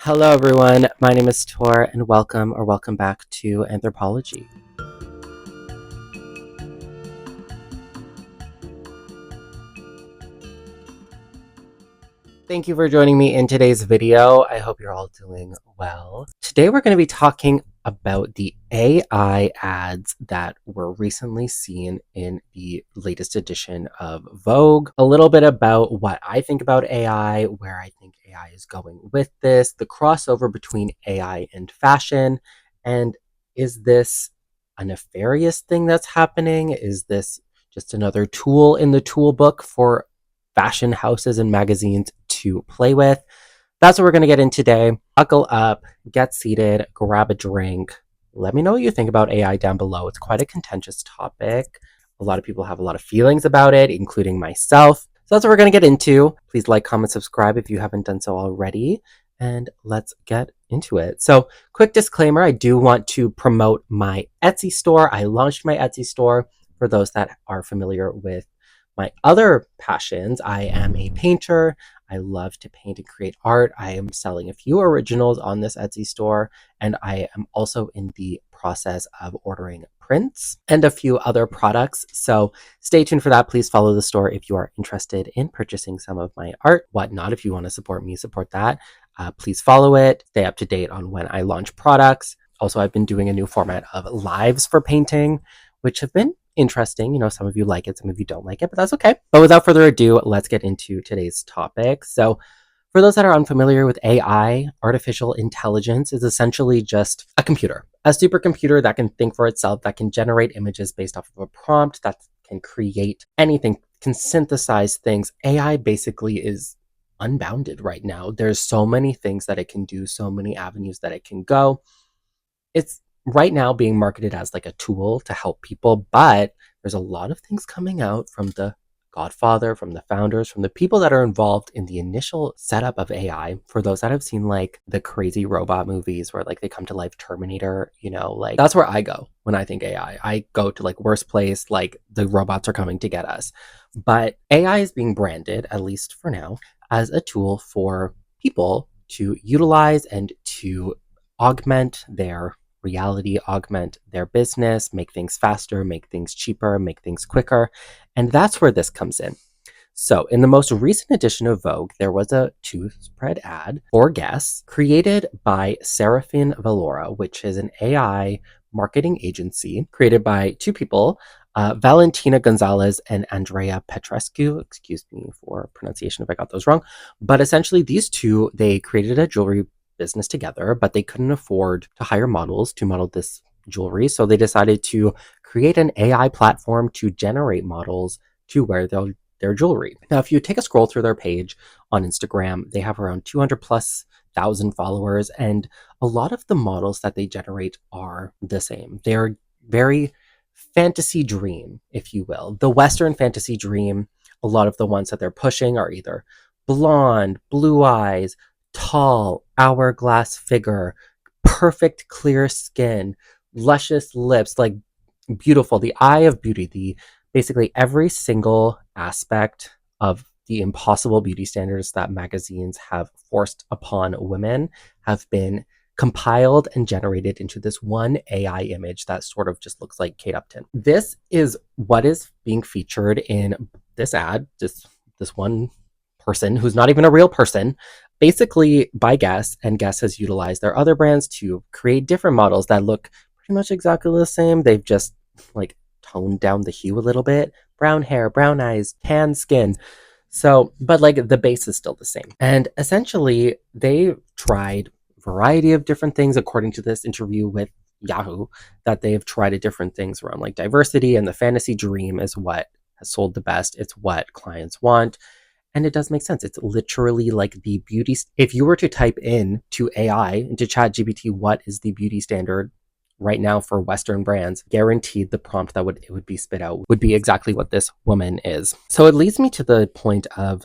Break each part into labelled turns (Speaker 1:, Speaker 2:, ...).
Speaker 1: Hello everyone, my name is Thor and welcome back to Anthropology. Thank you for joining me in today's video. I hope you're all doing well. Today we're going to be talking about the AI ads that were recently seen in the latest edition of Vogue. A little bit about what I think about AI, where I think AI is going with this, the crossover between AI and fashion, and is this a nefarious thing that's happening? Is this just another tool in the toolbook for fashion houses and magazines to play with? That's what we're going to get in today. Buckle up, get seated, grab a drink. Let me know what you think about AI down below. It's quite a contentious topic. A lot of people have a lot of feelings about it, including myself. So that's what we're going to get into. Please like, comment, subscribe if you haven't done so already. And let's get into it. So, quick disclaimer, I do want to promote my Etsy store. I launched my Etsy store for those that are familiar with my other passions. I am a painter. I love to paint and create art. I am selling a few originals on this Etsy store, and I am also in the process of ordering prints and a few other products. So stay tuned for that. Please follow the store if you are interested in purchasing some of my art, whatnot. If you want to support me, support that. Please follow it. Stay up to date on when I launch products. Also, I've been doing a new format of lives for painting, which have been interesting. You know, some of you like it, some of you don't like it, but that's okay. But without further ado, let's get into today's topic. So for those that are unfamiliar with AI, artificial intelligence is essentially just a computer, a supercomputer that can think for itself, that can generate images based off of a prompt, that can create anything, can synthesize things. AI basically is unbounded right now. There's so many things that it can do, so many avenues that it can go. It's right now being marketed as like a tool to help people, but there's a lot of things coming out from the Godfather, from the founders, from the people that are involved in the initial setup of AI. For those that have seen like the crazy robot movies where like they come to life, Terminator, you know, like that's where I go when I think AI. I go to like worst place, like the robots are coming to get us. But AI is being branded, at least for now, as a tool for people to utilize and to augment their reality, augment their business, make things faster, make things cheaper, make things quicker. And that's where this comes in. So, in the most recent edition of Vogue, there was a two-spread ad for Guess created by Seraphinne Vallora, which is an AI marketing agency created by two people, Valentina Gonzalez and Andrea Petrescu. Excuse me for pronunciation if I got those wrong. But essentially, these two, they created a jewelry business together, but they couldn't afford to hire models to model this jewelry. So they decided to create an AI platform to generate models to wear their jewelry. Now, if you take a scroll through their page on Instagram, they have around 200 plus thousand followers, and a lot of the models that they generate are the same. They're very fantasy dream, if you will. The Western fantasy dream, a lot of the ones that they're pushing are either blonde, blue eyes, tall, hourglass figure, perfect clear skin, luscious lips, like beautiful, the eye of beauty, the basically every single aspect of the impossible beauty standards that magazines have forced upon women have been compiled and generated into this one AI image that sort of just looks like Kate Upton. This is what is being featured in this ad, this one person who's not even a real person, basically by Guess, and Guess has utilized their other brands to create different models that look pretty much exactly the same. They've just like toned down the hue a little bit. Brown hair, brown eyes, tan skin. So, but like the base is still the same. And essentially, they tried a variety of different things according to this interview with Yahoo, that they've tried different things around like diversity, and the fantasy dream is what has sold the best. It's what clients want. And it does make sense. It's literally like the beauty. If you were to type in to AI, into ChatGPT, what is the beauty standard right now for Western brands, guaranteed the prompt that it would be spit out would be exactly what this woman is. So it leads me to the point of,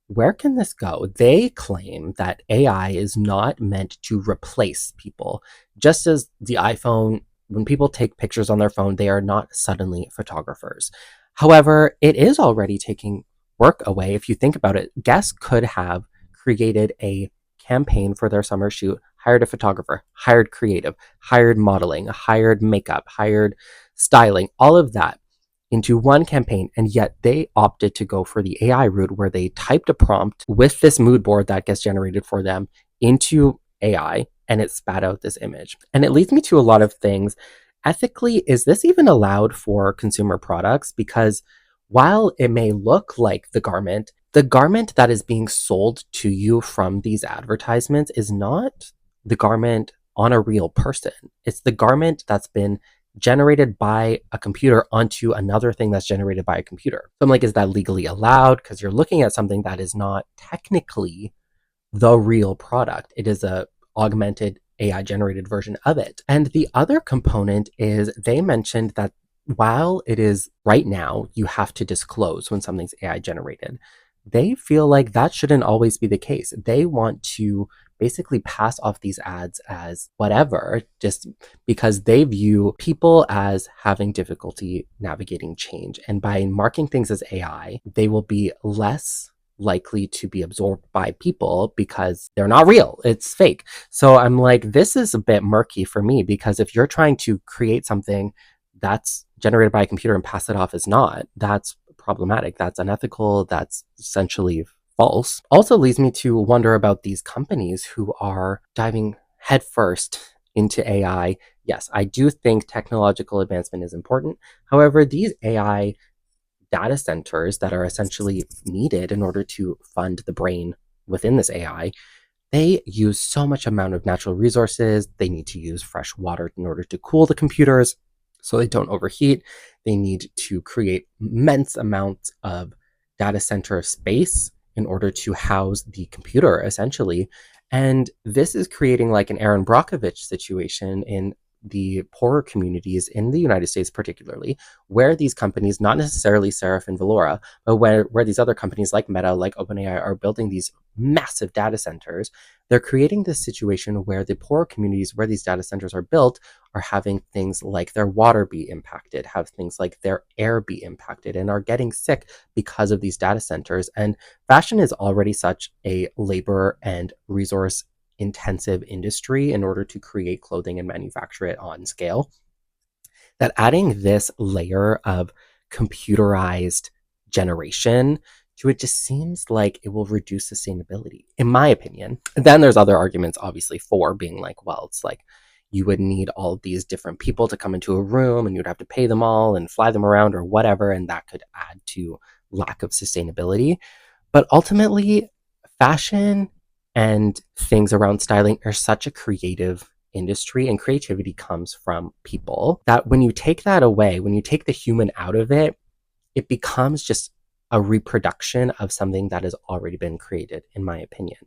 Speaker 1: where can this go? They claim that AI is not meant to replace people. Just as the iPhone, when people take pictures on their phone, they are not suddenly photographers. However, it is already taking work away. If you think about it, Guess could have created a campaign for their summer shoot, hired a photographer, hired creative, hired modeling, hired makeup, hired styling, all of that into one campaign. And yet they opted to go for the AI route where they typed a prompt with this mood board that gets generated for them into AI, and it spat out this image. And it leads me to a lot of things. Ethically, is this even allowed for consumer products? Because while it may look like the garment that is being sold to you from these advertisements is not the garment on a real person. It's the garment that's been generated by a computer onto another thing that's generated by a computer. So I'm like, is that legally allowed? Because you're looking at something that is not technically the real product. It is a augmented AI generated version of it. And the other component is they mentioned that while it is right now, you have to disclose when something's AI generated, they feel like that shouldn't always be the case. They want to basically pass off these ads as whatever, just because they view people as having difficulty navigating change. And by marking things as AI, they will be less likely to be absorbed by people because they're not real. It's fake. So I'm like, this is a bit murky for me, because if you're trying to create something that's generated by a computer and pass it off as not, that's problematic. That's unethical. That's essentially false. Also leads me to wonder about these companies who are diving headfirst into AI. Yes, I do think technological advancement is important. However, these AI data centers that are essentially needed in order to fund the brain within this AI, they use so much amount of natural resources. They need to use fresh water in order to cool the computers so they don't overheat. They need to create immense amounts of data center space in order to house the computer, essentially. And this is creating like an Aaron Brockovich situation in the poorer communities in the United States, particularly, where these companies, not necessarily Seraphinne Vollara, but where these other companies like Meta, like OpenAI, are building these massive data centers, they're creating this situation where the poorer communities where these data centers are built are having things like their water be impacted, have things like their air be impacted, and are getting sick because of these data centers. And fashion is already such a labor and resource intensive industry in order to create clothing and manufacture it on scale, that adding this layer of computerized generation to it just seems like it will reduce sustainability, in my opinion. And then there's other arguments, obviously, for being like, well, it's like you would need all of these different people to come into a room and you'd have to pay them all and fly them around or whatever, and that could add to lack of sustainability. But ultimately, fashion and things around styling are such a creative industry, and creativity comes from people, that when you take that away, when you take the human out of it, it becomes just a reproduction of something that has already been created, in my opinion.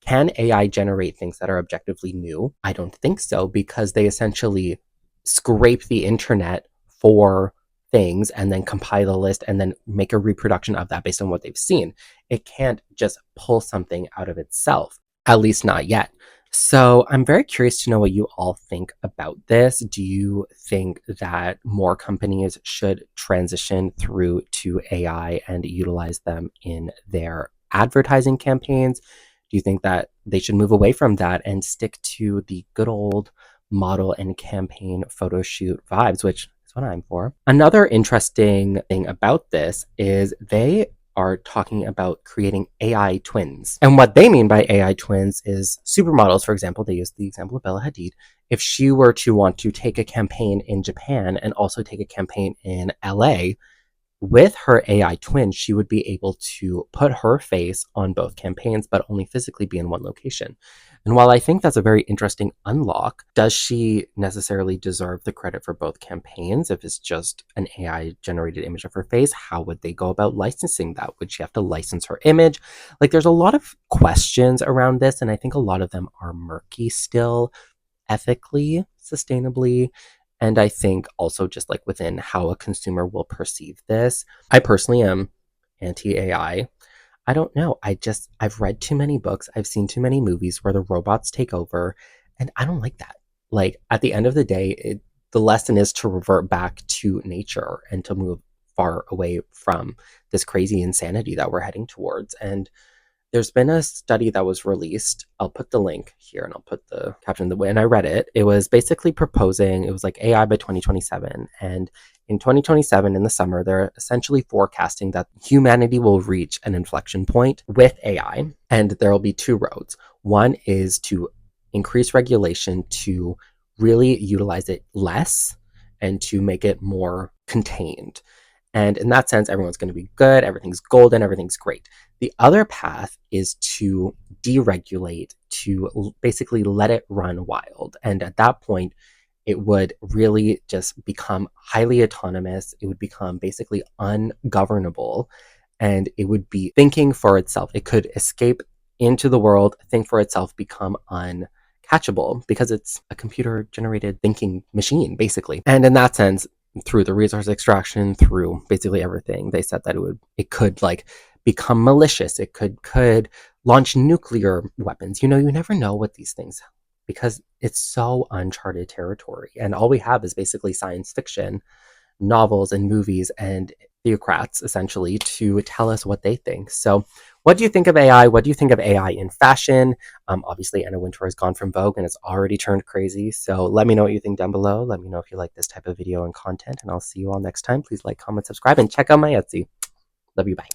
Speaker 1: Can AI generate things that are objectively new? I don't think so, because they essentially scrape the internet for things and then compile a list and then make a reproduction of that based on what they've seen. It can't just pull something out of itself, at least not yet. So I'm very curious to know what you all think about this. Do you think that more companies should transition through to AI and utilize them in their advertising campaigns? Do you think that they should move away from that and stick to the good old model and campaign photo shoot vibes, which is what I'm for? Another interesting thing about this is they are talking about creating AI twins. And what they mean by AI twins is supermodels, for example. They use the example of Bella Hadid. If she were to want to take a campaign in Japan and also take a campaign in LA, with her AI twin, she would be able to put her face on both campaigns, but only physically be in one location. And while I think that's a very interesting unlock, does she necessarily deserve the credit for both campaigns? If it's just an AI generated image of her face, how would they go about licensing that? Would she have to license her image? Like, there's a lot of questions around this, and I think a lot of them are murky still, ethically, sustainably, and I think also just like within how a consumer will perceive this. I personally am anti AI. I don't know. I've read too many books. I've seen too many movies where the robots take over, and I don't like that. Like, at the end of the day, the lesson is to revert back to nature and to move far away from this crazy insanity that we're heading towards. And there's been a study that was released. I'll put the link here and I'll put the caption. And I read it. It was basically proposing, it was like AI by 2027. And in 2027, in the summer, they're essentially forecasting that humanity will reach an inflection point with AI. And there will be two roads. One is to increase regulation to really utilize it less and to make it more contained. And in that sense, everyone's going to be good, everything's golden, everything's great. The other path is to deregulate, to basically let it run wild. And at that point, it would really just become highly autonomous. It would become basically ungovernable, and it would be thinking for itself. It could escape into the world, think for itself, become uncatchable because it's a computer generated thinking machine, basically. And in that sense, through the resource extraction, through basically everything, they said that it could like become malicious. It could launch nuclear weapons. You never know what these things, because it's so uncharted territory. And all we have is basically science fiction novels and movies and theocrats, essentially, to tell us what they think. So what do you think of AI? What do you think of AI in fashion? Obviously, Anna Wintour has gone from Vogue and it's already turned crazy. So let me know what you think down below. Let me know if you like this type of video and content, and I'll see you all next time. Please like, comment, subscribe, and check out my Etsy. Love you. Bye.